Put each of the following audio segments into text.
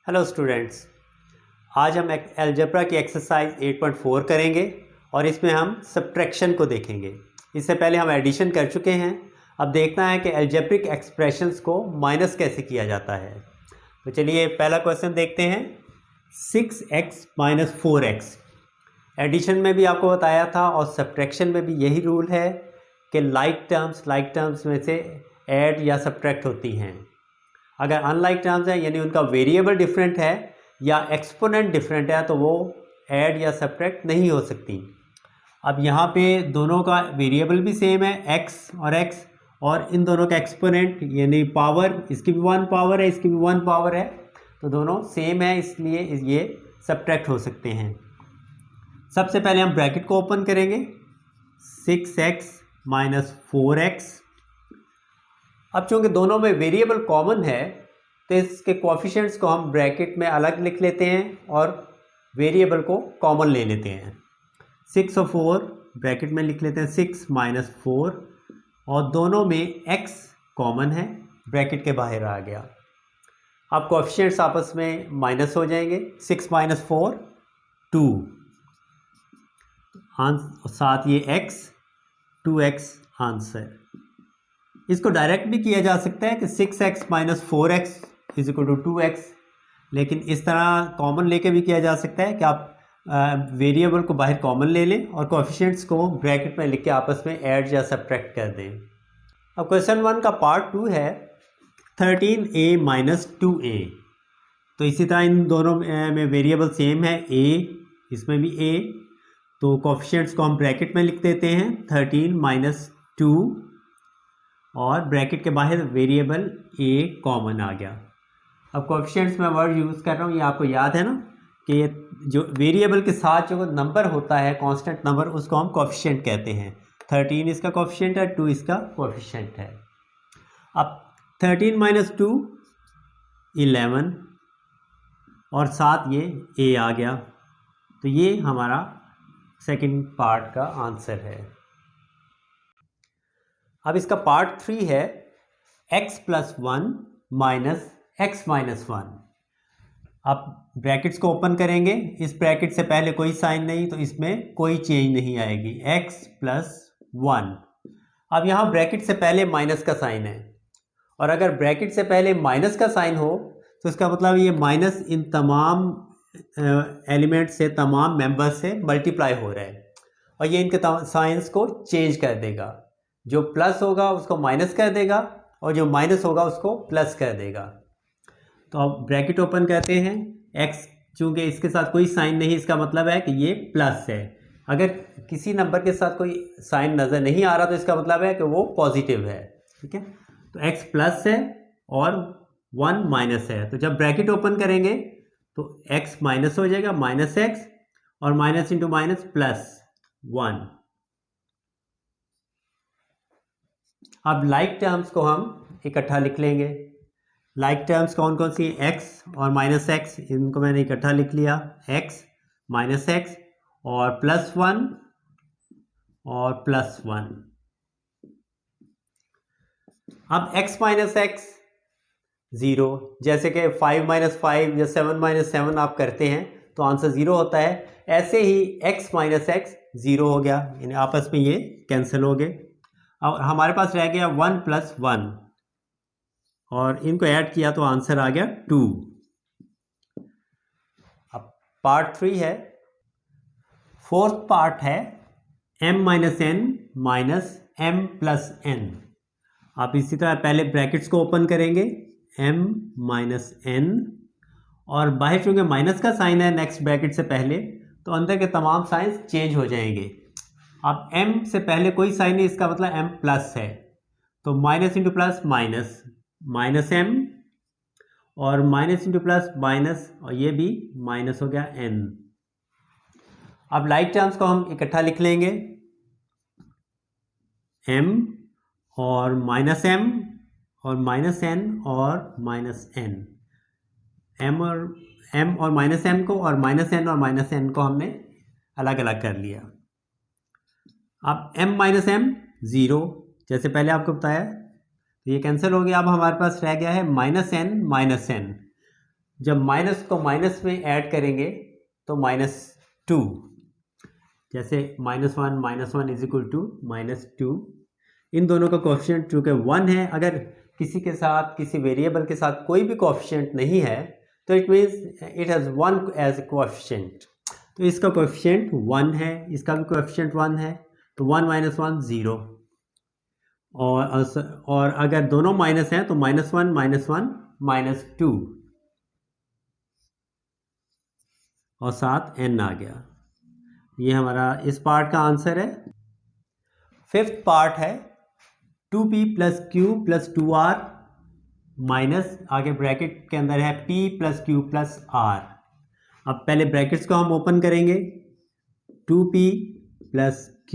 Hello students, आज हम एक अलजेब्रा की एक्सरसाइज 8.4 करेंगे और इसमें हम सब्ट्रैक्शन को देखेंगे। इससे पहले हम एडिशन कर चुके हैं। अब देखना है कि अलजेब्रिक एक्सप्रेशंस को माइनस कैसे किया जाता है। तो चलिए पहला क्वेश्चन देखते हैं। 6x माइनस 4x एडिशन में भी आपको बताया था और सब्ट्रैक्शन में भी यही रूल है कि लाइक टर्म्स में से ऐड या सब्ट्रैक्ट होती हैं। अगर अनलाइक टर्म्स हैं यानी उनका वेरिएबल डिफरेंट है या एक्सपोनेंट डिफरेंट है तो वो ऐड या सब्ट्रैक्ट नहीं हो सकती। अब यहाँ पे दोनों का वेरिएबल भी सेम है x, और इन दोनों का एक्सपोनेंट यानी पावर, इसकी भी 1 पावर है, इसकी भी 1 पावर है, तो दोनों सेम है, इसलिए ये सब्ट्रैक्ट हो सकते हैं। सबसे पहले हम ब्रैकेट को ओपन करेंगे। 6x minus 4x। अब चूंकि दोनों में वेरिएबल कॉमन है तो इसके कोएफिशिएंट्स को हम ब्रैकेट में अलग लिख लेते हैं और वेरिएबल को कॉमन ले लेते हैं। 6 और 4 ब्रैकेट में लिख लेते हैं, 6 माइनस 4, और दोनों में x कॉमन है, ब्रैकेट के बाहर आ गया। अब कोएफिशिएंट्स आपस में माइनस हो जाएंगे। 6 माइनस 4 2, साथ ये x, 2x आंसर। इसको डायरेक्ट भी किया जा सकता है कि 6x minus 4x is equal to 2x, लेकिन इस तरह कॉमन लेके भी किया जा सकता है कि आप वेरिएबल को बाहर कॉमन ले लें और कोएफिशिएंट्स को ब्रैकेट में लिख के आपस में ऐड या सब्ट्रैक्ट कर दें। अब क्वेश्चन 1 का पार्ट 2 है 13a माइनस 2a। तो इसी तरह इन दोनों में वेरिएबल सेम है, a, इसमें भी a, तो कोएफिशिएंट्स को हम ब्रैकेट में लिख देते हैं 13 माइनस 2, और ब्रैकेट के बाहर वेरिएबल a कॉमन आ गया। अब कोएफिशिएंट्स में वर्ड यूज़ कर रहा हूँ, ये आपको याद है ना कि ये जो वेरिएबल के साथ जो नंबर होता है, कांस्टेंट नंबर, उसको हम कोएफिशिएंट कहते हैं। 13 इसका कोएफिशिएंट है, 2 इसका कोएफिशिएंट है। अब 13 माइनस 2 11, और साथ ये a आ गया, तो ये हमारा सेकंड पार्ट का आंसर है। अब इसका पार्ट 3 है x plus 1 minus x minus 1। अब ब्रैकेट्स को ओपन करेंगे, इस ब्रैकेट से पहले कोई साइन नहीं, तो इसमें कोई चेंज नहीं आएगी, x प्लस 1। अब यहाँ ब्रैकेट से पहले माइनस का साइन है, और अगर ब्रैकेट से पहले माइनस का साइन हो तो इसका मतलब ये माइनस इन तमाम एलिमेंट से, तमाम मेंबर से मल्टीप्लाई हो रहा है, और ये इनके साइंस को चेंज कर देगा। जो प्लस होगा उसको माइनस कर देगा और जो माइनस होगा उसको प्लस कर देगा। तो अब ब्रैकेट ओपन करते हैं। x चूंकि इसके साथ कोई साइन नहीं, इसका मतलब है कि ये प्लस है। अगर किसी नंबर के साथ कोई साइन नज़र नहीं आ रहा तो इसका मतलब है कि वो पॉजिटिव है। ठीक है, तो x प्लस है और 1 माइनस है, तो जब ब्रैकेट ओपन करेंगे तो x माइनस हो जाएगा, माइनस x, और माइनस इंटू माइनस प्लस 1। अब लाइक टर्म्स को हम इकट्ठा लिख लेंगे। लाइक टर्म्स कौन कौन सी? x और माइनस x, इनको मैंने इकट्ठा लिख लिया, x माइनस x और प्लस 1 और प्लस 1। अब x माइनस x 0, जैसे कि 5 माइनस 5 या 7 माइनस 7 आप करते हैं तो आंसर 0 होता है, ऐसे ही x माइनस x 0 हो गया, यानी आपस में ये कैंसिल हो गए। और हमारे पास रह गया 1 प्लस 1, और इनको ऐड किया तो आंसर आ गया 2। अब पार्ट 3 है, फोर्थ पार्ट है m minus n minus m plus n। आप इसी तरह पहले ब्रैकेट्स को ओपन करेंगे, m माइनस n, और बाहर चूंकि माइनस का साइन है नेक्स्ट ब्रैकेट से पहले, तो अंदर के तमाम साइंस चेंज हो जाएंगे। अब m से पहले कोई साइन नहीं, इसका मतलब m प्लस है, तो minus into plus minus, minus m, और माइनस इंटू प्लस माइनस, और ये भी माइनस हो गया n। अब लाइक टर्म्स को हम इकट्ठा लिख लेंगे, m और माइनस m और माइनस n और माइनस n। m और माइनस m को और माइनस n और माइनस n को हमने अलग अलग कर लिया। अब m माइनस m 0, जैसे पहले आपको बताया, तो ये कैंसिल हो गया। अब हमारे पास रह गया है माइनस n माइनस n, जब माइनस को माइनस में ऐड करेंगे तो -2, जैसे -1 इज इक्वल टू -2। इन दोनों का कोएफिशिएंट चूँकि 1 है, अगर किसी के साथ किसी वेरिएबल के साथ कोई भी कोएफिशिएंट नहीं है तो it means it has 1 as a coefficient. तो इसका कोएफिशिएंट 1 है, इसका भी कोएफिशिएंट 1 है, तो 1 - 1 0। और अगर दोनों माइनस हैं तो -1 -1 -2 और साथ n आ गया। ये हमारा इस पार्ट का आंसर है। फिफ्थ पार्ट है 2p + q + 2r माइनस, आगे ब्रैकेट के अंदर है p + q + r। अब पहले ब्रैकेट्स को हम ओपन करेंगे, 2p + q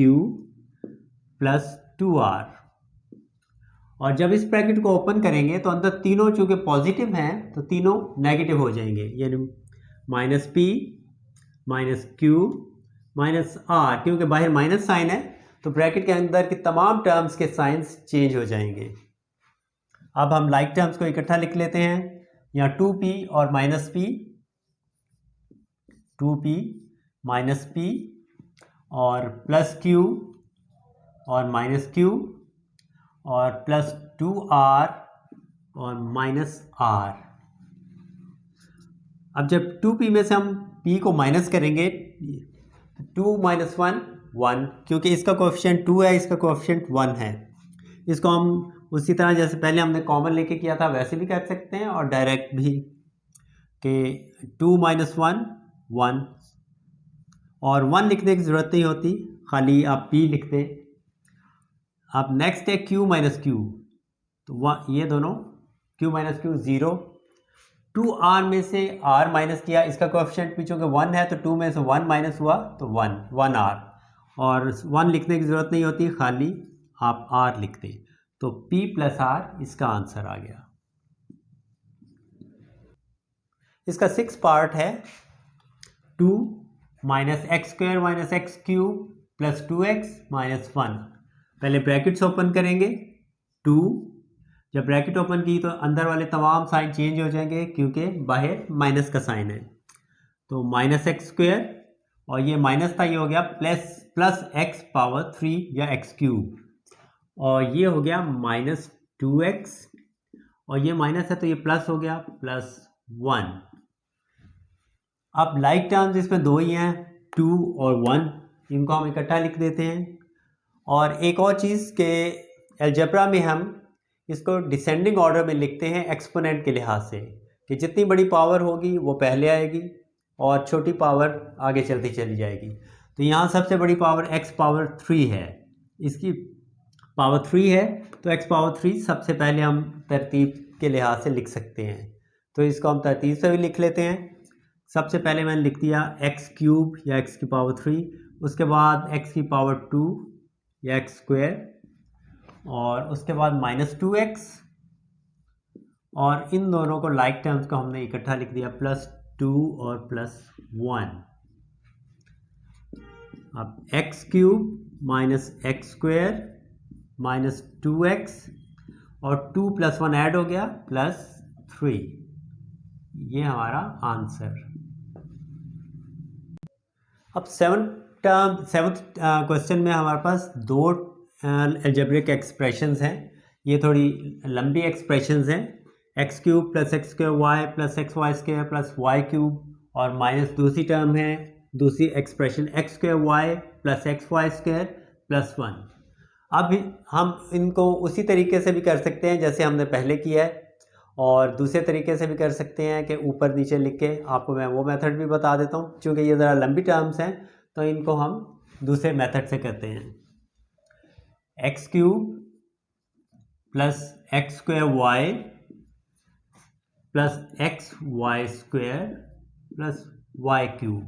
+ 2r, और जब इस ब्रैकेट को ओपन करेंगे तो अंदर तीनों चूँकि पॉजिटिव हैं तो तीनों नेगेटिव हो जाएंगे, यानी -p -q -r, क्योंकि बाहर माइनस साइन है तो ब्रैकेट के अंदर की तमाम टर्म्स के साइंस चेंज हो जाएंगे। अब हम लाइक टर्म्स को इकट्ठा लिख लेते हैं, यहाँ 2p और -p, 2p -p और +q और -q और +2r और -r। अब जब 2p में से हम p को माइनस करेंगे, 2 - 1 1, क्योंकि इसका कोएफिशिएंट 2 है, इसका कोएफिशिएंट 1 है। इसको हम उसी तरह जैसे पहले हमने कॉमन लेके किया था वैसे भी कर सकते हैं और डायरेक्ट भी, कि 2 - 1 1, और 1 लिखने की ज़रूरत नहीं होती, खाली आप p लिख दें। अब नेक्स्ट है q - q, तो ये दोनों q - q 0, 2r में से r माइनस किया, इसका कोएफिशिएंट भी चूँकि 1 है तो 2 में से 1 माइनस हुआ तो 1r, और 1 लिखने की ज़रूरत नहीं होती, खाली आप r लिख दें, तो p + r इसका आंसर आ गया। इसका 6 पार्ट है 2 - x² - x³ + 2x - 1। पहले ब्रैकेट्स ओपन करेंगे, 2, जब ब्रैकेट ओपन की तो अंदर वाले तमाम साइन चेंज हो जाएंगे क्योंकि बाहर माइनस का साइन है, तो -x² और ये माइनस था, ये हो गया +x³ या x³ और ये हो गया -2x, और ये माइनस है तो ये प्लस हो गया +1। अब लाइक टर्म्स इसमें दो ही हैं, 2 और 1, इनको हम इकट्ठा लिख देते हैं। और एक और चीज़ के अलजेब्रा में हम इसको डिसेंडिंग ऑर्डर में लिखते हैं एक्सपोनेंट के लिहाज से, कि जितनी बड़ी पावर होगी वो पहले आएगी और छोटी पावर आगे चलती चली जाएगी। तो यहाँ सबसे बड़ी पावर x³ है, इसकी पावर 3 है, तो x³ सबसे पहले हम तरतीब के लिहाज से लिख सकते हैं, तो इसको हम तरतीब से भी लिख लेते हैं। सबसे पहले मैंने लिख दिया x³ या x³, उसके बाद x⁻² या x², और उसके बाद -2x, और इन दोनों को लाइक टर्म्स को हमने इकट्ठा लिख दिया +2 और +1। अब x³ - x² - 2x और 2 + 1 ऐड हो गया +3, ये हमारा आंसर। अब सेवन्थ क्वेश्चन में हमारे पास दो अलजेब्रिक एक्सप्रेशंस हैं, ये थोड़ी लंबी एक्सप्रेशंस हैं, x³ + x² + xy² + y³ और माइनस दूसरी टर्म है, दूसरी एक्सप्रेशन x² + xy² + 1। अब हम इनको उसी तरीके से भी कर सकते हैं जैसे हमने पहले किया है, और दूसरे तरीके से भी कर सकते हैं कि ऊपर नीचे लिख के, आपको मैं वो मेथड भी बता देता हूँ, क्योंकि ये ज़रा लंबी टर्म्स हैं तो इनको हम दूसरे मेथड से करते हैं। x³ + x² + xy² + y³।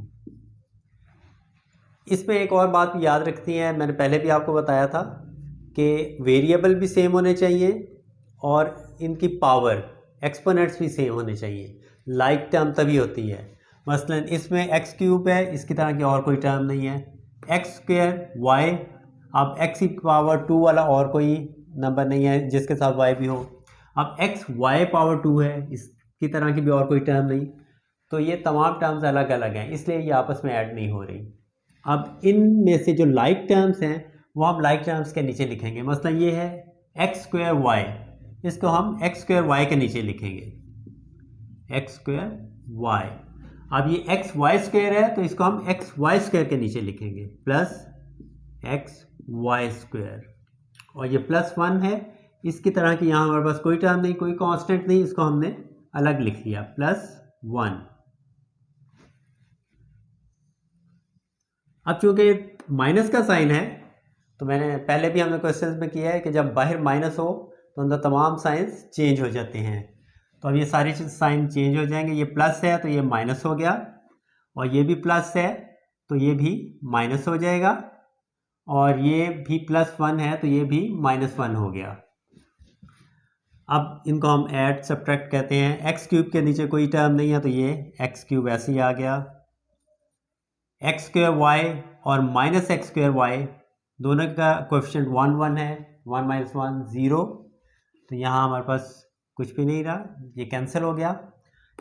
इसमें एक और बात भी याद रखती है, मैंने पहले भी आपको बताया था कि वेरिएबल भी सेम होने चाहिए और इनकी पावर एक्सपोनेंट्स भी सेम होने चाहिए, लाइक टर्म तभी होती है। मसलन इसमें x³ है, इसकी तरह की और कोई टर्म नहीं है, x² y, अब x⁻² वाला और कोई नंबर नहीं है जिसके साथ y भी हो। अब xy⁻² है, की तरह की भी और कोई टर्म नहीं, तो ये तमाम टर्म्स अलग अलग हैं, इसलिए ये आपस में ऐड नहीं हो रही। अब इनमें से जो लाइक टर्म्स हैं वो हम लाइक टर्म्स के नीचे लिखेंगे। मसलन ये है एक्स स्क्वायर वाई, इसको हम एक्स स्क्वायर वाई के नीचे लिखेंगे, एक्स स्क्वायर वाई। अब ये एक्स वाई स्क्वायर है तो इसको हम एक्स वाई स्क्वायर के नीचे लिखेंगे, प्लस एक्स वाई स्क्वायर। और ये +1 है, इसकी तरह की यहाँ हमारे पास कोई टर्म नहीं, कोई कांस्टेंट नहीं, इसको हमने अलग लिख लिया, +1। अब चूंकि माइनस का साइन है तो मैंने पहले भी हमने क्वेश्चंस में किया है कि जब बाहर माइनस हो तो अंदर तमाम साइंस चेंज हो जाते हैं। तो अब ये सारे साइन चेंज हो जाएंगे, ये प्लस है तो ये माइनस हो गया, और ये भी प्लस है तो ये भी माइनस हो जाएगा, और ये भी +1 है तो ये भी -1 हो गया। अब इनको हम ऐड सब्ट्रैक्ट कहते हैं। एक्स क्यूब के नीचे कोई टर्म नहीं है तो ये एक्स क्यूब ऐसे ही आ गया। एक्स स्क्वायर वाई और -x स्क्वायर वाई दोनों का कोएफिशिएंट 1 1 है, 1 - 1 0, तो यहाँ हमारे पास कुछ भी नहीं रहा, ये कैंसिल हो गया।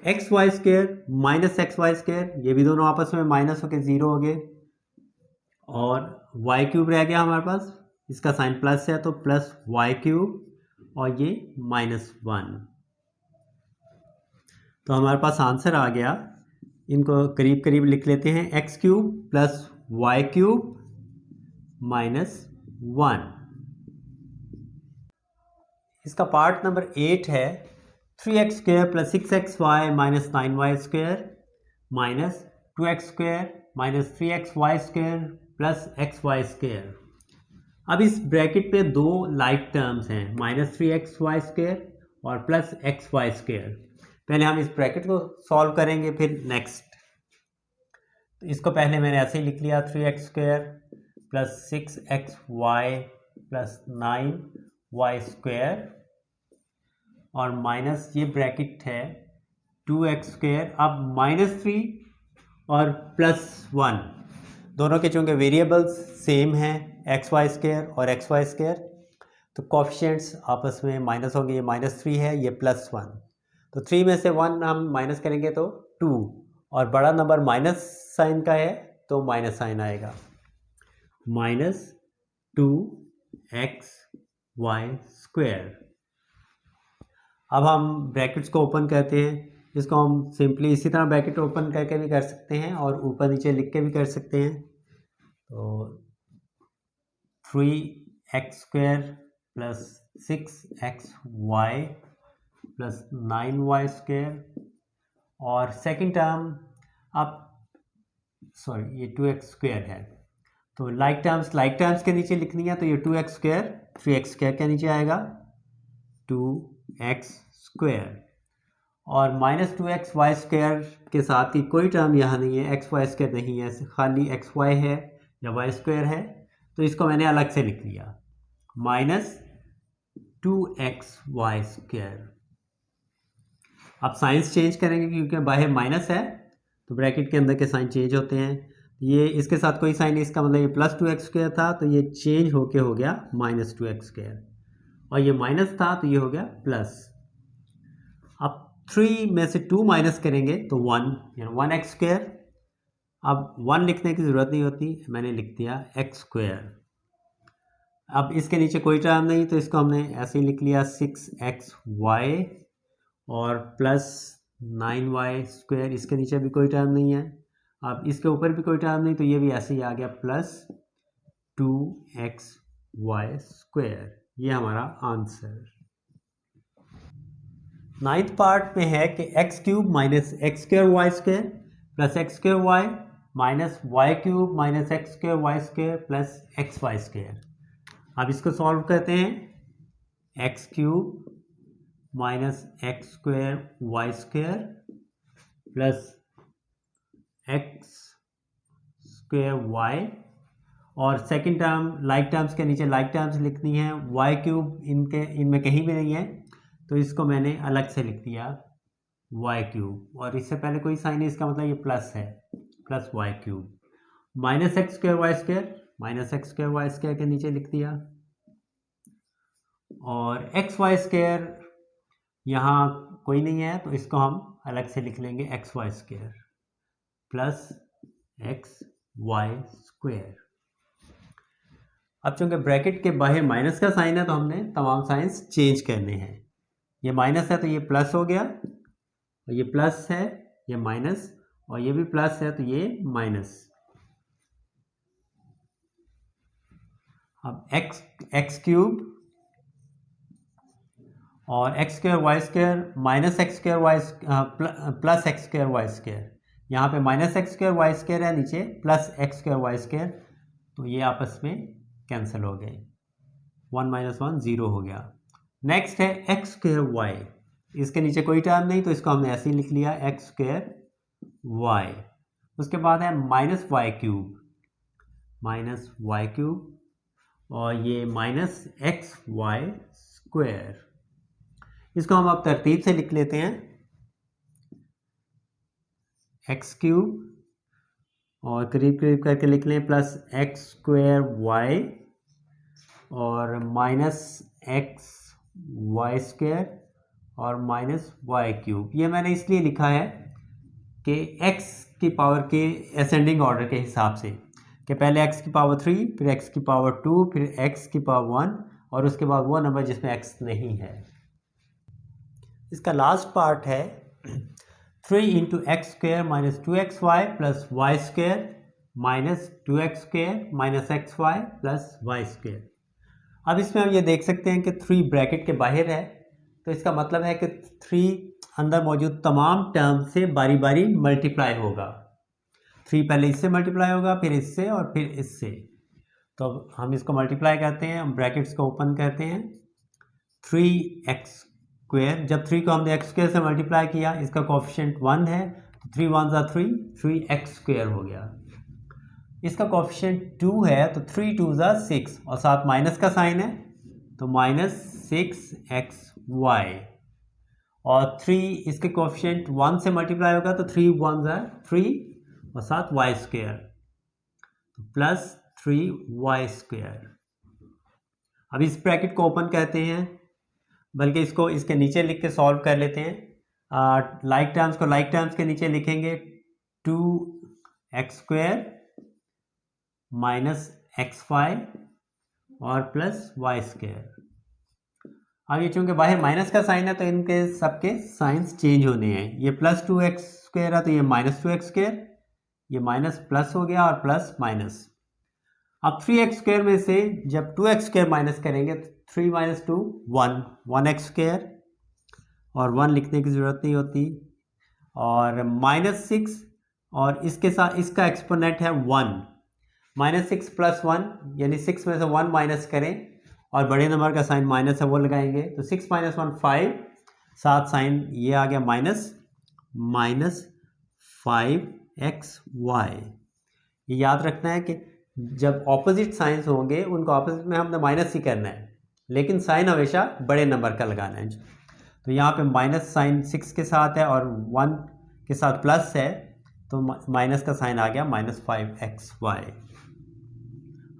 X Y square -x Y square, ये भी दोनों आपस में माइनस होकर 0 हो गए, और वाई क्यूब रह गया हमारे पास, इसका साइन प्लस है तो +y³, और ये -1। तो हमारे पास आंसर आ गया। इनको करीब करीब लिख लेते हैं, x³ + y³ -1। इसका पार्ट नंबर 8 है 3x² + 6xy - 9y² -2x² - 3xy² + xy²। अब इस ब्रैकेट पे दो लाइक टर्म्स हैं, -3xy² और +xy²। पहले हम इस ब्रैकेट को सॉल्व करेंगे, फिर नेक्स्ट। तो इसको पहले मैंने ऐसे ही लिख लिया, 3x² + 6xy + 9y² और माइनस ये ब्रैकेट है 2x²। अब -3 और +1 दोनों के चूँकि वेरिएबल्स सेम हैं, xy² और xy², तो कोफिशिएंट्स आपस में माइनस होंगे। ये -3 है, ये +1, तो 3 में से 1 हम माइनस करेंगे तो 2, और बड़ा नंबर माइनस साइन का है तो माइनस साइन आएगा, -2xy²। अब हम ब्रैकेट्स को ओपन करते हैं, इसको हम सिंपली इसी तरह ब्रैकेट ओपन करके भी कर सकते हैं और ऊपर नीचे लिख के भी कर सकते हैं। तो 3x² + 6xy + 9y², और सेकंड टर्म अब ये 2x² है, तो लाइक टर्म्स के नीचे लिखनी है, तो ये 2x² 3x² के नीचे आएगा 2x², और -2xy² के साथ ही कोई टर्म यहाँ नहीं है, xy² नहीं है, खाली xy है या y² है, तो इसको मैंने अलग से लिख लिया, -2xy²। अब साइंस चेंज करेंगे क्योंकि बाहर माइनस है तो ब्रैकेट के अंदर के साइन चेंज होते हैं। ये इसके साथ कोई साइन नहीं, इसका मतलब ये +2x² था तो ये चेंज होके हो गया -2x², और ये माइनस था तो ये हो गया प्लस। अब 3 में से 2 माइनस करेंगे तो 1, यानी 1x²। अब 1 लिखने की ज़रूरत नहीं होती, मैंने लिख दिया x²। अब इसके नीचे कोई टर्म नहीं तो इसको हमने ऐसे ही लिख लिया 6xy और +9y²। इसके नीचे भी कोई टर्म नहीं है, अब इसके ऊपर भी कोई टर्म नहीं तो ये भी ऐसे ही आ गया +2xy²। ये हमारा आंसर। 9th पार्ट में है कि x³ - x²y² + x²y -y³ - x²y² + xy²। अब इसको सॉल्व करते हैं, x³ - x²y² + x²y, और सेकंड टर्म लाइक टर्म्स के नीचे लाइक टर्म्स लिखनी है, y³ इनमें कहीं भी नहीं है तो इसको मैंने अलग से लिख दिया y³, और इससे पहले कोई साइन नहीं, इसका मतलब ये प्लस है, +y³ -x²y² के नीचे लिख दिया, और xy² यहाँ कोई नहीं है तो इसको हम अलग से लिख लेंगे X Y square plus X Y square. अब चूंकि ब्रैकेट के बाहर माइनस का साइन है तो हमने तमाम साइंस चेंज करने हैं। ये माइनस है तो ये प्लस हो गया, और ये प्लस है ये माइनस, और ये भी प्लस है तो ये माइनस। अब एक्स क्यूब और X square Y square minus X square Y plus X square Y square, यहाँ पे minus X square Y square है, नीचे plus X square Y square, तो ये आपस में कैंसिल हो गए, 1 - 1 0 हो गया। नेक्स्ट है एक्स स्क्वायर वाई, इसके नीचे कोई टर्म नहीं तो इसको हमने ऐसे ही लिख लिया एक्स स्क्वायर वाई। उसके बाद है माइनस वाई क्यूब और ये माइनस एक्स वाई स्क्वायर। इसको हम अब तरतीब से लिख लेते हैं, एक्स क्यूब और करीब करीब करके लिख लें प्लस एक्स स्क्वायर वाई और माइनस एक्स वाई स्क्वायर और माइनस वाई क्यूब। ये मैंने इसलिए लिखा है कि x की पावर के असेंडिंग ऑर्डर के हिसाब से, कि पहले x की पावर 3, फिर x की पावर 2, फिर x की पावर 1 और उसके बाद वो नंबर जिसमें x नहीं है। इसका लास्ट पार्ट है 3 × x square minus 2xy plus Y square minus 2x square minus xy plus Y square. अब इसमें हम ये देख सकते हैं कि 3 ब्रैकेट के बाहर है, तो इसका मतलब है कि 3 अंदर मौजूद तमाम टर्म से बारी बारी मल्टीप्लाई होगा। 3 पहले इससे मल्टीप्लाई होगा, फिर इससे और फिर इससे, तो हम इसको मल्टीप्लाई करते हैं, हम ब्रैकेट्स को ओपन करते हैं। 3x स्क्वायर, जब 3 को हमने x स्क्वायर से मल्टीप्लाई किया, इसका कोफिशिएंट 1 है तो 3 1 ज़ा 3, 3x स्क्वायर हो गया। इसका कोफिशिएंट 2 है तो 3 2 ज़ा 6 और साथ माइनस का साइन है तो माइनस 6xy, और 3 इसके कोफिशिएंट 1 से मल्टीप्लाई होगा तो 3 1 ज़ा 3 और साथ y स्क्वायर तो प्लस 3y स्क्वायर। अब इस ब्रैकेट को ओपन कहते हैं, बल्कि इसको इसके नीचे लिख के सॉल्व कर लेते हैं। लाइक टर्म्स को लाइक टर्म्स के नीचे लिखेंगे 2x स्क्वायर माइनस xy और प्लस y स्क्वायर। अब ये चूंकि बाहर माइनस का साइन है तो इनके सबके साइंस चेंज होने हैं। ये प्लस 2x स्क्वायर है तो ये माइनस 2x स्क्वायर, ये माइनस प्लस हो गया और प्लस माइनस। अब 3x स्क्वायर में से जब 2x स्क्वायर माइनस करेंगे तो 3 - 2 1, 1x स्क्वायर और 1 लिखने की ज़रूरत नहीं होती, और माइनस 6 और इसके साथ इसका एक्सपोनेंट है 1, -6 + 1 यानी 6 में से 1 माइनस करें और बड़े नंबर का साइन माइनस है वो लगाएंगे तो 6 - 1 5, साथ साइन ये आ गया माइनस 5xy। ये याद रखना है कि जब ऑपोजिट साइंस होंगे उनको ऑपोजिट में हमने माइनस ही करना है, लेकिन साइन हमेशा बड़े नंबर का लगाना है। तो यहाँ पे माइनस साइन 6 के साथ है और 1 के साथ प्लस है तो माइनस का साइन आ गया -5xy।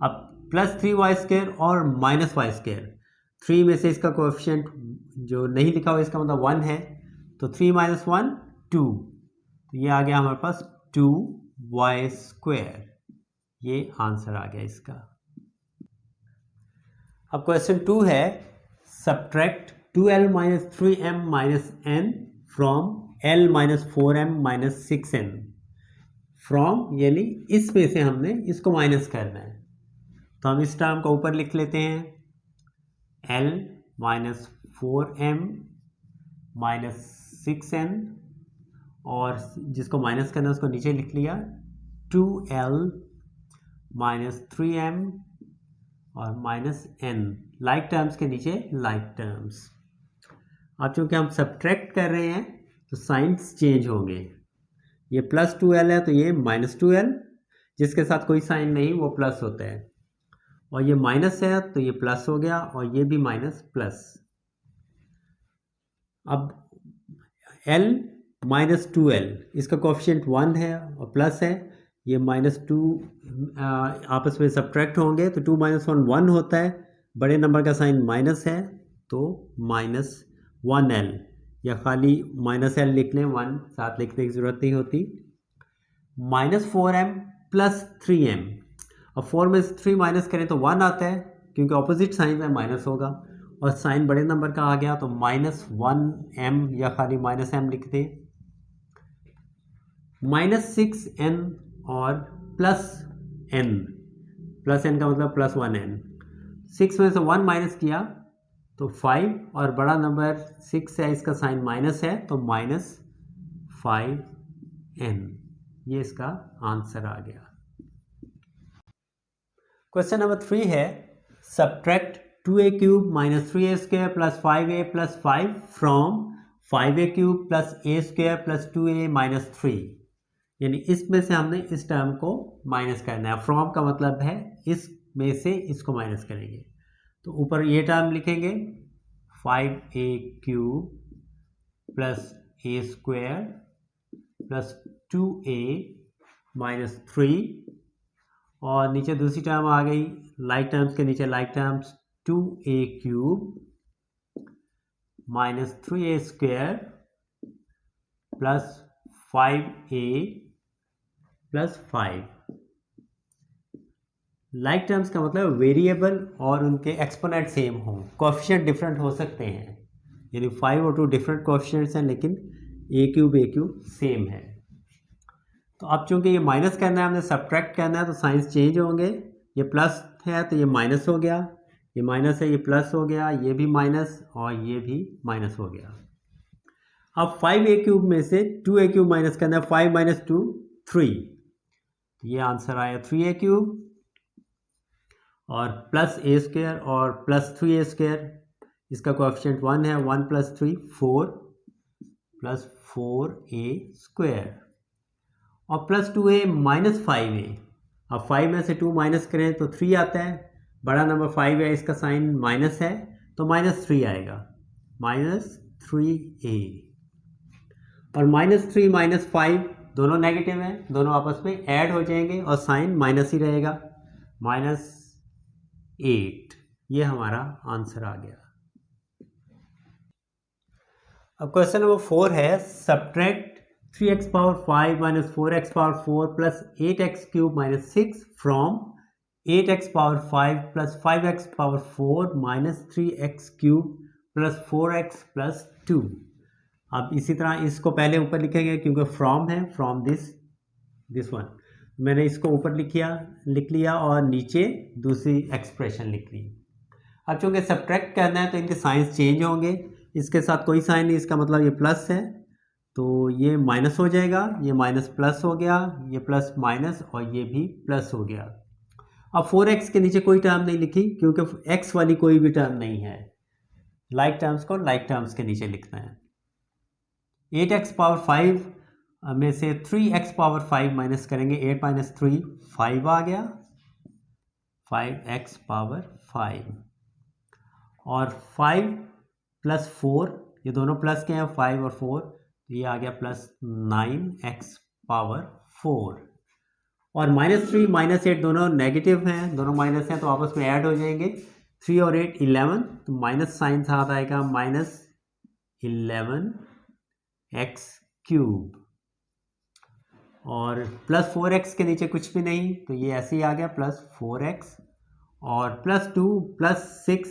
अब प्लस 3y स्क्वायर और माइनस वाई स्क्वायर, 3 में से इसका कोएफिशिएंट जो नहीं लिखा हुआ इसका मतलब 1 है तो 3 - 1 2, तो ये आ गया हमारे पास 2y स्क्वायर। ये आंसर आ गया इसका। अब क्वेश्चन 2 है, subtract 2l - 3m - n from l - 4m - 6n। From यानी इसमें से हमने इसको माइनस करना है, तो हम इस टर्म को ऊपर लिख लेते हैं, l - 4m - 6n, और जिसको माइनस करना है उसको नीचे लिख लिया 2l - 3m और -n, लाइक टर्म्स के नीचे लाइक टर्म्स। अब चूंकि हम सब्ट्रैक्ट कर रहे हैं तो साइंस चेंज होंगे, ये प्लस 2l है तो ये -2l, जिसके साथ कोई साइन नहीं वो प्लस होता है, और ये माइनस है तो ये प्लस हो गया और ये भी माइनस प्लस। अब l - 2l इसका कोफिशिएंट 1 है और प्लस है, ये -2 आपस में सब्ट्रैक्ट होंगे तो 2 - 1 1 होता है, बड़े नंबर का साइन माइनस है तो -1l, या खाली -l लिख लें, 1 साथ लिखने की ज़रूरत नहीं होती। -4m + 3m, अब 4 में से 3 माइनस करें तो 1 आता है, क्योंकि ऑपोजिट साइन है माइनस होगा, और साइन बड़े नंबर का आ गया तो -1m या खाली -m लिख दें। -6n और +n, +n का मतलब +1n, 6 में से 1 माइनस किया तो 5, और बड़ा नंबर 6 है, इसका साइन माइनस है तो -5n, ये इसका आंसर आ गया। क्वेश्चन नंबर 3 है, subtract 2a³ - 3a² + 5a + 5 from 5a³ + a² + 2a - 3, यानी इसमें से हमने इस टर्म को माइनस करना है। फ्रॉम का मतलब है इसमें से इसको माइनस करेंगे, तो ऊपर ये टर्म लिखेंगे 5a³ + a² + 2a - 3, और नीचे दूसरी टर्म आ गई, लाइक टर्म्स के नीचे like terms, 2a³ - 3a² + 5a + 5। Like terms का मतलब वेरिएबल और उनके एक्सपोनेंट सेम हों, कोएफिशिएंट डिफरेंट हो सकते हैं, यानी 5 और 2 डिफरेंट कोएफिशिएंट्स हैं, लेकिन a³ सेम है। तो अब चूंकि ये माइनस करना है, हमने सब्ट्रैक्ट करना है, तो साइंस चेंज होंगे। ये प्लस है तो ये माइनस हो गया, ये माइनस है ये प्लस हो गया, ये भी माइनस और ये भी माइनस हो गया। अब 5a³ में से 2a³ माइनस करना है, 5 - 2 3, ये आंसर आया 3a³, और +a² और +3a², इसका कोएफिशिएंट 1 है, 1 + 3 4 + 4a², और +2a - 5a। अब 5 में से 2 माइनस करें तो 3 आता है, बड़ा नंबर 5 है, इसका साइन माइनस है तो -3 आएगा, -3a, और -3 - 5 दोनों नेगेटिव हैं, दोनों आपस में ऐड हो जाएंगे और साइन माइनस ही रहेगा, -8, ये हमारा आंसर आ गया। अब क्वेश्चन नंबर 4 है, subtract 3x⁵ - 4x⁴ + 8x³ - 6 from 8x⁵ + 5x⁴ - 3x³ + 4x + 2। अब इसी तरह इसको पहले ऊपर लिखेंगे, क्योंकि फ्रॉम है, फ्रॉम दिस वन, मैंने इसको ऊपर लिख लिया और नीचे दूसरी एक्सप्रेशन लिख ली। अब चूंकि सब्ट्रैक्ट करना है तो इनके साइंस चेंज होंगे, इसके साथ कोई साइन नहीं, इसका मतलब ये प्लस है तो ये माइनस हो जाएगा, ये माइनस प्लस हो गया, ये प्लस माइनस, और ये भी प्लस हो गया। अब 4x के नीचे कोई टर्म नहीं लिखी, क्योंकि x वाली कोई भी टर्म नहीं है, लाइक टर्म्स को लाइक टर्म्स के नीचे लिखना है। 8x⁵ में से 3x⁵ माइनस करेंगे, 8 - 3 5 आ गया, 5x⁵, और 5 + 4, ये दोनों प्लस के हैं, 5 और 4, ये आ गया +9x⁴, और -3 - 8 दोनों नेगेटिव हैं, दोनों माइनस हैं तो आपस में ऐड हो जाएंगे, 3 और 8 11, तो माइनस साइन साथ आएगा, -11x³, और +4x के नीचे कुछ भी नहीं तो ये ऐसे ही आ गया, +4x, और +2 + 6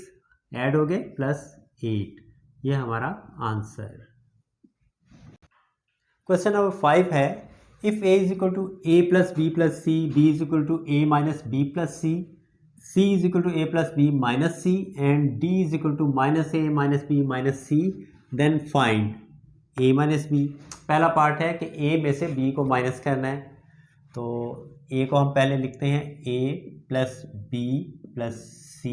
ऐड हो गए, +8, ये हमारा आंसर। क्वेश्चन नंबर 5 है, if a = a + b + c, b = a - b + c, c = a + b - c, and d = -a - b - c, then find a - b। पहला पार्ट है कि a में से b को माइनस करना है, तो a को हम पहले लिखते हैं a + b + c,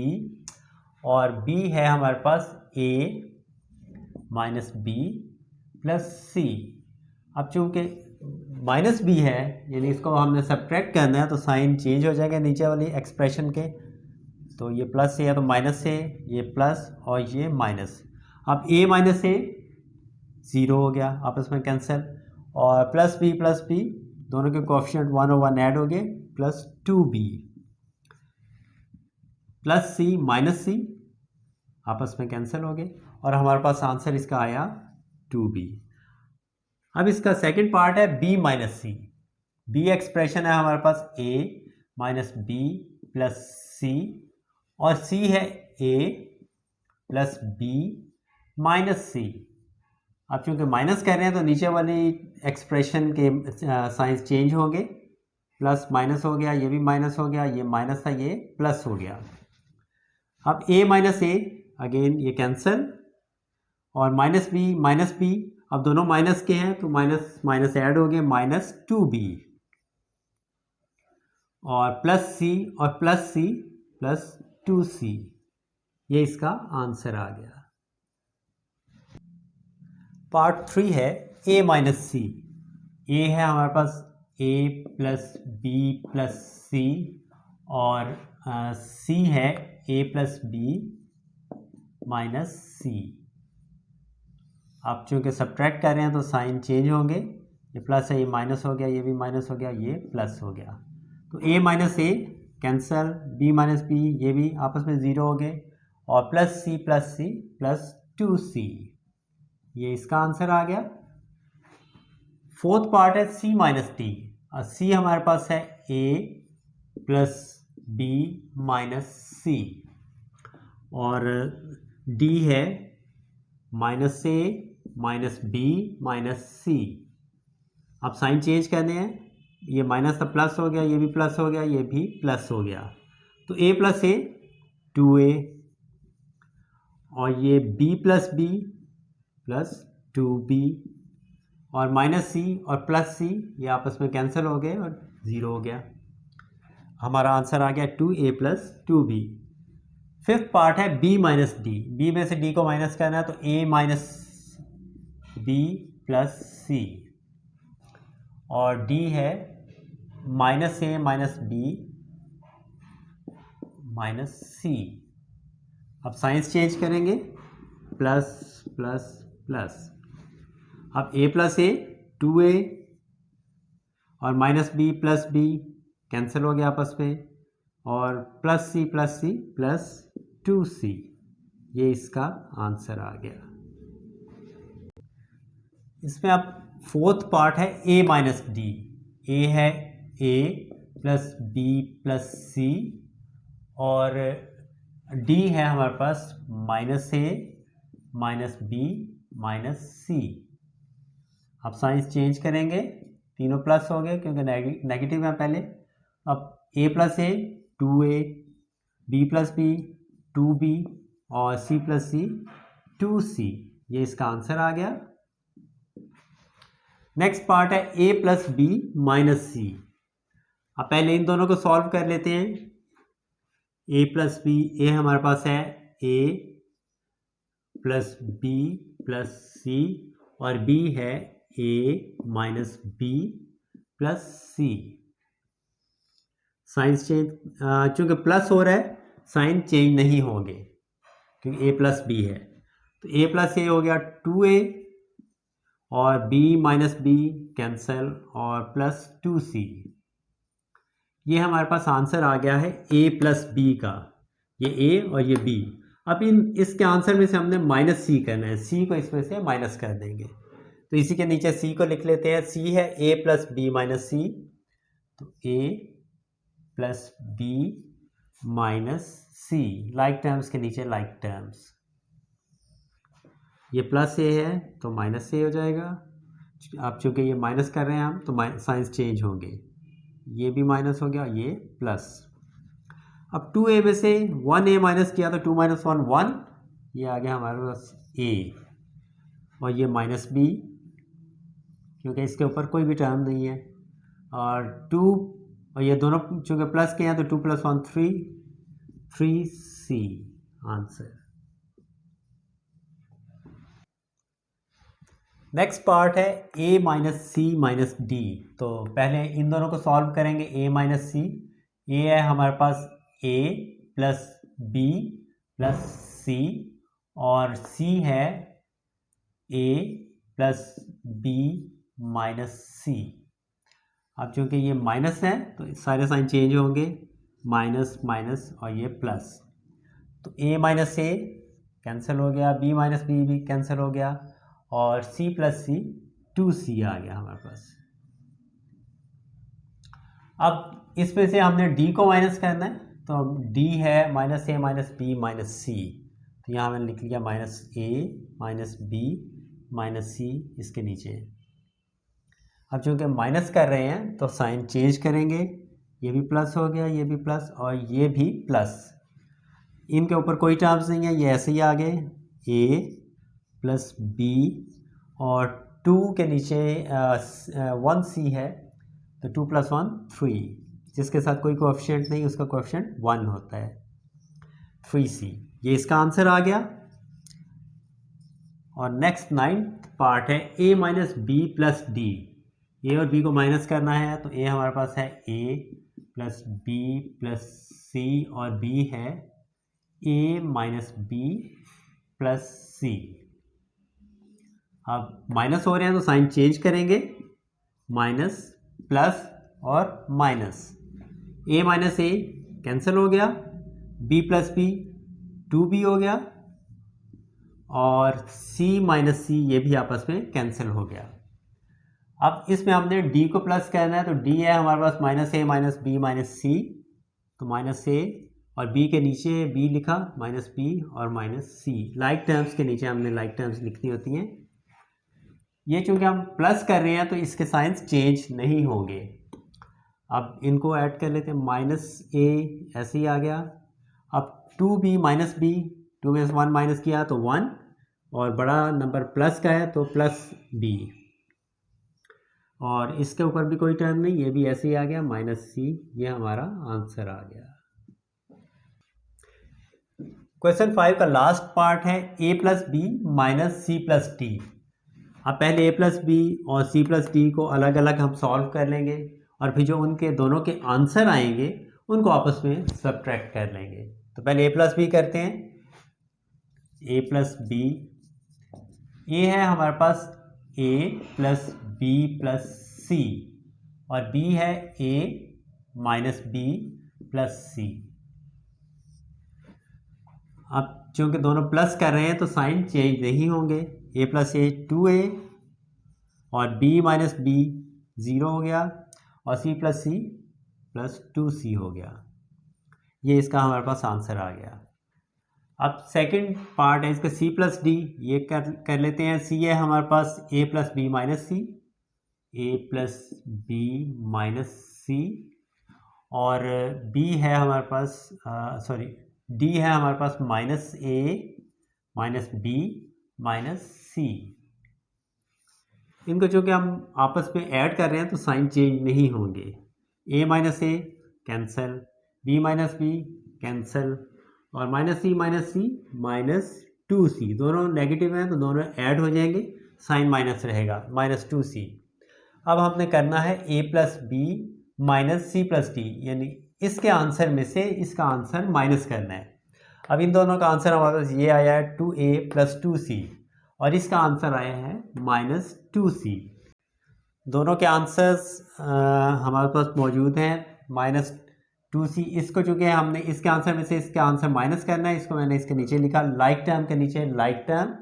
और b है हमारे पास a - b + c। अब चूंकि -b है, यानी इसको हमने सब्ट्रैक्ट करना है, तो साइन चेंज हो जाएगा नीचे वाली एक्सप्रेशन के, तो ये प्लस है तो माइनस है, ये प्लस और ये माइनस। अब a - a 0 हो गया, आपस में कैंसिल, और +b दोनों के कोएफिशिएंट 1 और 1 ऐड हो गए, +2b, +c - c आपस में कैंसिल हो गए, और हमारे पास आंसर इसका आया 2b। अब इसका सेकंड पार्ट है b माइनस सी। b एक्सप्रेशन है हमारे पास a minus B plus C, और c है a plus B minus C. अब चूंकि माइनस कर रहे हैं तो नीचे वाली एक्सप्रेशन के साइंस चेंज होंगे, प्लस माइनस हो गया, ये भी माइनस हो गया, ये माइनस था ये प्लस हो गया। अब a माइनस ए अगेन ये कैंसिल, और माइनस बी, अब दोनों माइनस के हैं तो माइनस माइनस ऐड हो गए, माइनस 2b, और प्लस सी और प्लस सी प्लस 2c। ये इसका आंसर आ गया। पार्ट 3 है a माइनस सी। a है हमारे पास a plus B plus C, और c है a प्लस बी माइनस सी। आप चूँकि सब्ट्रैक्ट कर रहे हैं तो साइन चेंज होंगे, ये प्लस है ये माइनस हो गया, ये भी माइनस हो गया, ये प्लस हो गया। तो a minus A cancel, b minus B ये भी आपस में ज़ीरो हो गए, और प्लस सी प्लस 2c। ये इसका आंसर आ गया। फोर्थ पार्ट है c माइनस डी। और c हमारे पास है a plus B minus C, और d है minus A minus B minus C. अब साइन चेंज करने हैं, ये माइनस था प्लस हो गया, ये भी प्लस हो गया, ये भी प्लस हो गया। तो a प्लस ए 2a, और ये b plus B plus 2b, और माइनस सी और प्लस सी ये आपस में कैंसिल हो गए और ज़ीरो हो गया। हमारा आंसर आ गया 2a plus 2b। Fifth part है b माइनस डी। b में से d को माइनस करना है तो a minus B plus C, और d है minus A minus B minus C. अब साइंस चेंज करेंगे, प्लस प्लस प्लस। अब a प्लस ए 2a, और minus B plus B cancel हो गया आपस में, और प्लस सी प्लस 2c। ये इसका आंसर आ गया। इसमें अब फोर्थ पार्ट है a माइनस डी। a है a plus B plus C, और d है हमारे पास minus A minus B minus C. अब साइंस चेंज करेंगे, तीनों प्लस हो गए क्योंकि नेगेटिव है पहले। अब a plus A 2a, b plus B 2b, और c प्लस सी 2c। ये इसका आंसर आ गया। नेक्स्ट पार्ट है a plus B minus C. अब पहले इन दोनों को सॉल्व कर लेते हैं। a प्लस बी, ए हमारे पास है a plus B plus C, और b है a minus B plus C. Signs change, चूँकि प्लस हो रहा है साइन चेंज नहीं होंगे क्योंकि a प्लस बी है। तो a प्लस ए हो गया 2a, और b माइनस बी कैंसल, और प्लस 2c। ये हमारे पास आंसर आ गया है a प्लस बी का, ये a और ये b। अब इसके आंसर में से हमने माइनस c करना है, c को इसमें से माइनस कर देंगे। तो इसी के नीचे c को लिख लेते हैं। c है a plus B minus C, तो a plus B minus C, like terms के नीचे लाइक टर्म्स। ये प्लस ए है तो माइनस ए हो जाएगा। अब चूंकि ये माइनस कर रहे हैं हम तो साइंस चेंज होंगे, ये भी माइनस हो गया, ये प्लस। अब 2a में से 1a माइनस किया तो 2 माइनस 1 1, ये आ गया हमारे पास a, और ये माइनस b क्योंकि इसके ऊपर कोई भी टर्म नहीं है, और 2, और ये दोनों चूँकि प्लस के हैं तो 2 plus 1 3, 3c answer. Next part है a minus C minus D. तो पहले इन दोनों को सॉल्व करेंगे, a माइनस सी। a है हमारे पास a plus B plus C, और c है a plus B minus C. अब चूँकि ये माइनस है तो सारे साइन चेंज होंगे, माइनस माइनस और ये प्लस। तो a माइनस ए कैंसिल हो गया, b माइनस बी भी कैंसिल हो गया, और c प्लस सी 2c आ गया हमारे पास। अब इसमें से हमने d को माइनस करना है, तो d है minus a minus B minus C, तो यहाँ मैंने लिख लिया minus a minus B minus C इसके नीचे। अब चूँकि माइनस कर रहे हैं तो साइन चेंज करेंगे, ये भी प्लस हो गया, ये भी प्लस और ये भी प्लस। इनके ऊपर कोई टर्म्स नहीं है, ये ऐसे ही आ गए, a प्लस बी और 2 के नीचे 1c है, तो 2 प्लस 1 3, जिसके साथ कोई कोएफिशिएंट नहीं उसका कोएफिशिएंट 1 होता है, 3c। ये इसका आंसर आ गया। और नेक्स्ट 9th पार्ट है a minus B plus D. A और बी को माइनस करना है, तो a हमारे पास है a plus B plus C और b है a माइनस बी प्लस सी। अब माइनस हो रहे हैं तो साइन चेंज करेंगे, माइनस प्लस और minus, a minus A cancel हो गया, b प्लस बी 2b हो गया और c माइनस सी ये भी आपस में कैंसिल हो गया। अब इसमें हमने d को प्लस करना है, तो d है हमारे पास minus a minus B minus C, तो माइनस a और b के नीचे b लिखा, माइनस b और माइनस c। लाइक टर्म्स के नीचे हमने लाइक टर्म्स लिखनी होती हैं। ये चूँकि हम प्लस कर रहे हैं तो इसके साइंस चेंज नहीं होंगे। अब इनको ऐड कर लेते हैं, माइनस a ऐसे ही आ गया। अब 2b माइनस बी, 2 में से 1 माइनस किया तो 1 और बड़ा नंबर प्लस का है तो प्लस b, और इसके ऊपर भी कोई टर्म नहीं, ये भी ऐसे ही आ गया, माइनस सी। ये हमारा आंसर आ गया। क्वेश्चन 5 का लास्ट पार्ट है a plus B minus C plus D. अब पहले a प्लस बी और c प्लस डी को अलग अलग हम सॉल्व कर लेंगे और फिर जो उनके दोनों के आंसर आएंगे उनको आपस में सब्ट्रैक्ट कर लेंगे। तो पहले a प्लस बी करते हैं, a प्लस बी, a है हमारे पास a plus B plus C और b है a माइनस बी प्लस सी। अब चूँकि दोनों प्लस कर रहे हैं तो साइन चेंज नहीं होंगे, a प्लस ए 2a और b माइनस बी 0 हो गया और c plus C plus 2c हो गया। ये इसका हमारे पास आंसर आ गया। अब सेकंड पार्ट है इसका c प्लस डी, ये कर लेते हैं। c है हमारे पास a plus B minus C, a plus B minus C और b है हमारे पास d है हमारे पास minus a minus B minus C. इनको जो कि हम आपस में ऐड कर रहे हैं तो साइन चेंज नहीं होंगे, a minus A cancel, b minus B cancel और माइनस सी माइनस 2c, दोनों नेगेटिव हैं तो दोनों ऐड हो जाएंगे, साइन माइनस रहेगा, माइनस 2c। अब हमने करना है a plus B minus C plus D, यानी इसके आंसर में से इसका आंसर माइनस करना है। अब इन दोनों का आंसर हमारे पास ये आया है 2a प्लस 2c और इसका आंसर आया है माइनस 2c। दोनों के आंसर्स हमारे पास मौजूद हैं, माइनस 2c। इसको चूँकि हमने इसके आंसर में से इसका आंसर माइनस करना है, इसको मैंने इसके नीचे लिखा, लाइक टर्म के नीचे लाइक टर्म,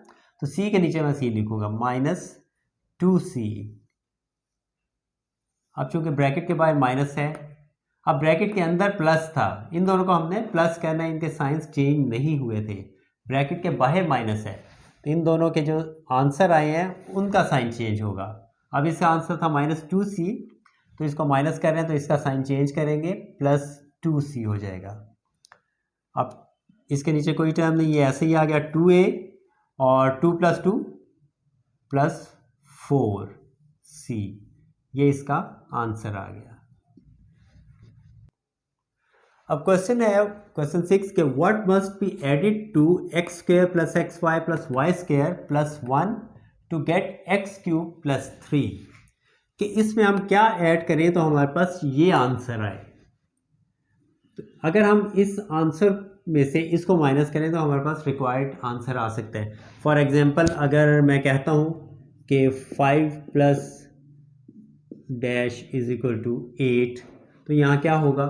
तो c के नीचे मैं c लिखूंगा, माइनस 2c। अब चूँकि ब्रैकेट के बाहर माइनस है, अब ब्रैकेट के अंदर प्लस था, इन दोनों को हमने प्लस करना है, इनके साइंस चेंज नहीं हुए थे, ब्रैकेट के बाहर माइनस है, तो इन दोनों के जो आंसर आए हैं उनका साइन चेंज होगा। अब इसका आंसर था माइनस 2c, तो इसको माइनस कर रहे हैं तो इसका साइन चेंज करेंगे, प्लस 2c हो जाएगा। अब इसके नीचे कोई टर्म नहीं, ये ऐसे ही आ गया, 2a और 2 प्लस 2 प्लस 4c, ये इसका आंसर आ गया। अब क्वेश्चन है क्वेश्चन 6 के what must be added to X square plus X Y plus Y square plus 1 to get X cube plus 3, कि इसमें हम क्या ऐड करें तो हमारे पास ये आंसर आए। तो अगर हम इस आंसर में से इसको माइनस करें तो हमारे पास रिक्वायर्ड आंसर आ सकता है। फॉर एग्जांपल अगर मैं कहता हूँ कि 5 plus dash is equal to 8, तो यहाँ क्या होगा,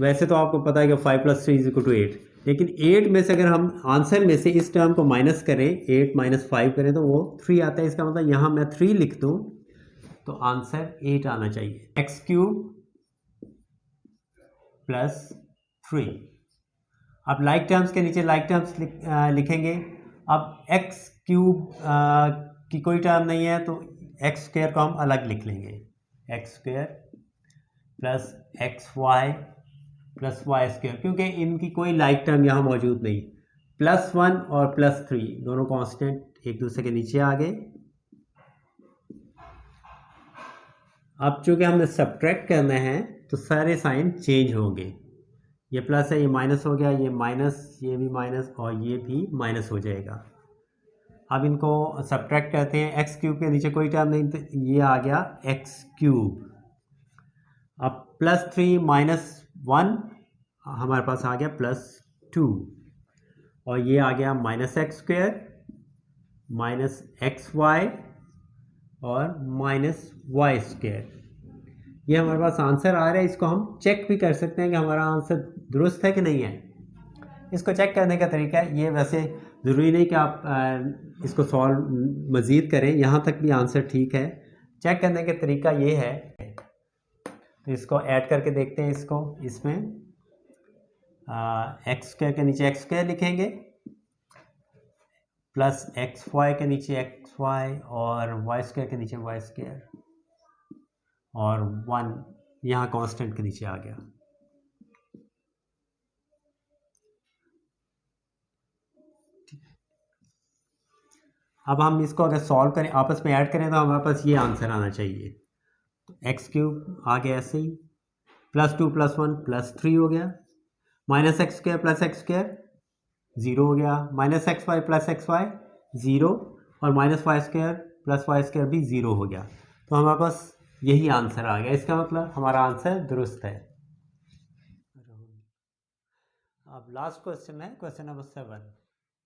वैसे तो आपको पता है कि 5 प्लस 3 इज इक्वल टू 8, लेकिन 8 में से अगर हम आंसर में से इस टर्म को माइनस करें, 8 माइनस 5 करें तो वो 3 आता है। इसका मतलब यहाँ मैं 3 लिख दूँ तो आंसर 8 आना चाहिए। X cube plus 3। अब लाइक टर्म्स के नीचे लाइक टर्म्स लिखेंगे। अब एक्स क्यूब की कोई टर्म नहीं है तो एक्स स्क्वायर को हम अलग लिख लेंगे। X square plus X Y plus Y square, क्योंकि इनकी कोई लाइक टर्म यहाँ मौजूद नहीं। प्लस 1 और प्लस 3 दोनों कांस्टेंट एक दूसरे के नीचे आ गए। अब चूंकि हमने सब्ट्रैक्ट करना है तो सारे साइन चेंज होंगे। ये प्लस है, ये माइनस हो गया, ये माइनस, ये भी माइनस और ये भी माइनस हो जाएगा। अब इनको सब्ट्रैक्ट करते हैं। एक्स क्यूब के नीचे कोई टर्म नहीं तो ये आ गया एक्स क्यूब। अब प्लस 3 माइनस 1 हमारे पास आ गया प्लस 2 और ये आ गया minus X square minus X Y और माइनस वाई स्क्वायर। ये हमारे पास आंसर आ रहा है। इसको हम चेक भी कर सकते हैं कि हमारा आंसर दुरुस्त है कि नहीं है। इसको चेक करने का तरीका है, ये वैसे ज़रूरी नहीं कि आप इसको सॉल्व मज़ीद करें, यहाँ तक भी आंसर ठीक है। चेक करने का तरीका ये है, तो इसको ऐड करके देखते हैं। इसको इसमें एक्स स्क्वायर के नीचे एक्स स्क्वायर लिखेंगे प्लस एक्स वाई के नीचे एक्स वाई और वाई स्क्वायर के नीचे वाई स्क्वायर और 1 यहाँ कांस्टेंट के नीचे आ गया। अब हम इसको अगर सॉल्व करें, आपस में ऐड करें तो हमारे पास ये आंसर आना चाहिए। तो एक्स क्यूब आ गया ऐसे ही, प्लस 2 प्लस 1 प्लस 3 हो गया, minus X square plus X square 0 हो गया, minus X Y plus X Y 0 और minus Y square plus Y square भी 0 हो गया। तो हमारे पास यही आंसर आ गया। इसका मतलब हमारा आंसर दुरुस्त है। अब लास्ट क्वेश्चन है, question number 7।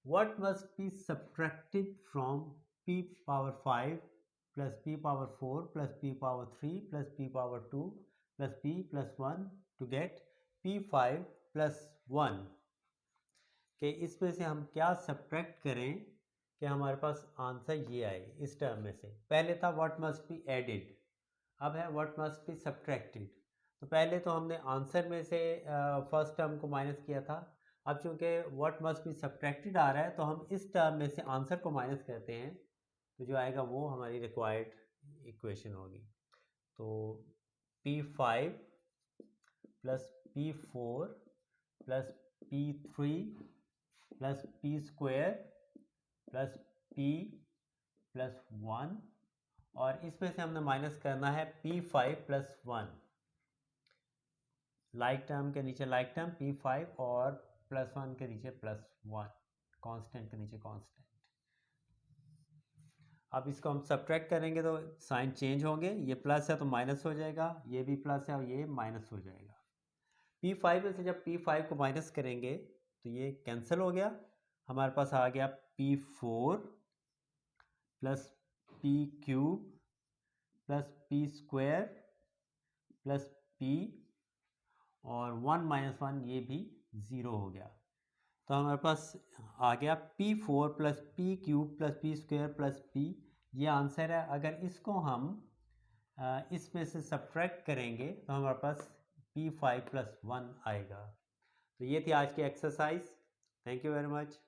What must be subtracted from p power 5 plus p power 4 plus p power 3 plus p power 2 plus p plus 1 to get p5 plus 1? कि इसमें से हम क्या सब्ट्रैक्ट करें कि हमारे पास आंसर ये आए। इस टर्म में से पहले था व्हाट मस्ट बी एडिड, अब है व्हाट मस्ट बी सब्ट्रैक्टेड। तो पहले तो हमने आंसर में से फर्स्ट टर्म को माइनस किया था। अब चूंकि व्हाट मस्ट बी सब्ट्रैक्टेड आ रहा है तो हम इस टर्म में से आंसर को माइनस करते हैं, तो जो आएगा वो हमारी रिक्वायर्ड इक्वेशन होगी। तो P5 plus P4 plus P3 plus P square plus P plus 1 और इसमें से हमने माइनस करना है P5 प्लस 1। लाइक टर्म के नीचे लाइक टर्म P5 और प्लस 1 के नीचे प्लस 1, कांस्टेंट के नीचे कांस्टेंट। अब इसको हम सब्ट्रैक्ट करेंगे तो साइन चेंज होंगे। ये प्लस है तो माइनस हो जाएगा, ये भी प्लस है और ये माइनस हो जाएगा। P5 में से जब P5 को माइनस करेंगे तो ये कैंसिल हो गया। हमारे पास आ गया P4 plus P cube plus P square plus P और 1 माइनस 1 ये भी 0 हो गया। तो हमारे पास आ गया P4 plus P cube plus P square plus P, ये आंसर है। अगर इसको हम इसमें से सब्ट्रैक्ट करेंगे तो हमारे पास P5 प्लस 1 आएगा। तो ये थी आज की exercise. Thank you very much.